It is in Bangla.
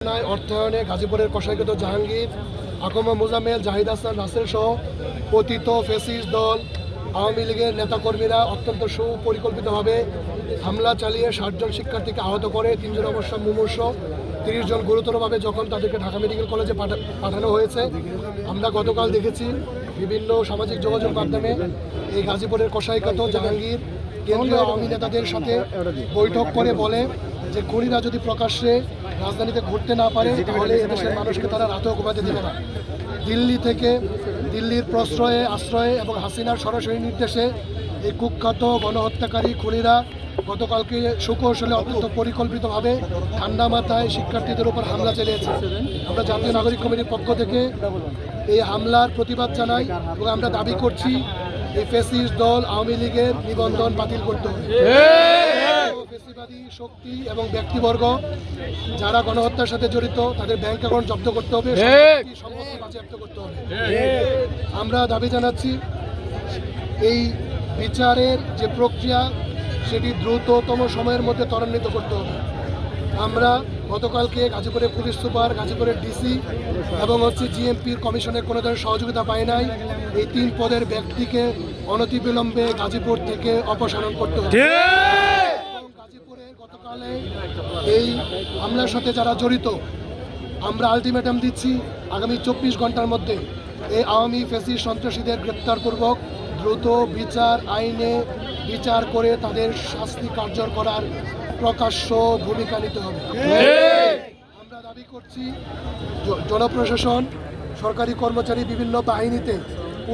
অর্থায়নে গাজীপুরের কসাইকত জাহাঙ্গীর, আকমা মোজাম্মেল, জাহিদ হাসান রাসেল সহ পতিত ফেসিস দল আওয়ামী লীগের নেতাকর্মীরা অত্যন্ত সুপরিকল্পিতভাবে হামলা চালিয়ে ৬০ জন শিক্ষার্থীকে আহত করে, ৩ জন অবশ্য মুমূর্ষ, ৩০ জন গুরুতরভাবে যখন তাদেরকে ঢাকা মেডিকেল কলেজে পাঠানো হয়েছে। আমরা গতকাল দেখেছি বিভিন্ন সামাজিক যোগাযোগ মাধ্যমে এই গাজীপুরের কসাইকত জাহাঙ্গীর কেন্দ্রীয় আওয়ামী নেতাদের সাথে বৈঠক করে বলে যে খুনিরা যদি প্রকাশ্যে রাজধানীতে ঘুরতে না পারে তাহলে এদেশের মানুষকে তারা রাতেও ঘুমাতে দেবে না। দিল্লি থেকে, দিল্লির প্রশ্রয়ে আশ্রয়ে এবং হাসিনার সরাসরি নির্দেশে এই কুখ্যাত গণহত্যাকারী খুনিরা গতকালকে সুকৌশলে অত্যন্ত পরিকল্পিতভাবে ঠান্ডা মাথায় শিক্ষার্থীদের উপর হামলা চালিয়েছে। আমরা জাতীয় নাগরিক কমিটির পক্ষ থেকে এই হামলার প্রতিবাদ জানাই এবং আমরা দাবি করছি এই ফ্যাসিস্ট দল আওয়ামী লীগের নিবন্ধন বাতিল করতে হবে। ফ্যাসিবাদী শক্তি এবং ব্যক্তিবর্গ যারা গণহত্যার সাথে জড়িত তাদের ব্যাংক অ্যাকাউন্ট জব্দ করতে হবে, সম্পত্তি বাজেয়াপ্ত করতে হবে। আমরা দাবি জানাচ্ছি এই বিচারের যে প্রক্রিয়া সেটি দ্রুততম সময়ের মধ্যে ত্বরান্বিত করতে হবে। আমরা গতকালকে গাজীপুরের পুলিশ সুপার, গাজীপুরের ডিসি এবং জিএমপির কমিশনের কোনো ধরনের সহযোগিতা পাই নাই। এই 3 পদের ব্যক্তিকে অনতিবিলম্বে গাজীপুর থেকে অপসারণ করতে হবে। গাজীপুরে গতকালে এই হামলার সাথে যারা জড়িত আমরা আলটিমেটাম দিচ্ছি আগামী 24 ঘন্টার মধ্যে এই আওয়ামী ফ্যাসিস্ট সন্ত্রাসীদের গ্রেপ্তারপূর্বক দ্রুত আইনে বিচার করে তাদের শাস্তি কার্যকর করার প্রকাশ্য ভূমিকা নিতে হবে। আমরা দাবি করছি জনপ্রশাসন, সরকারি কর্মচারী, বিভিন্ন বাহিনীতে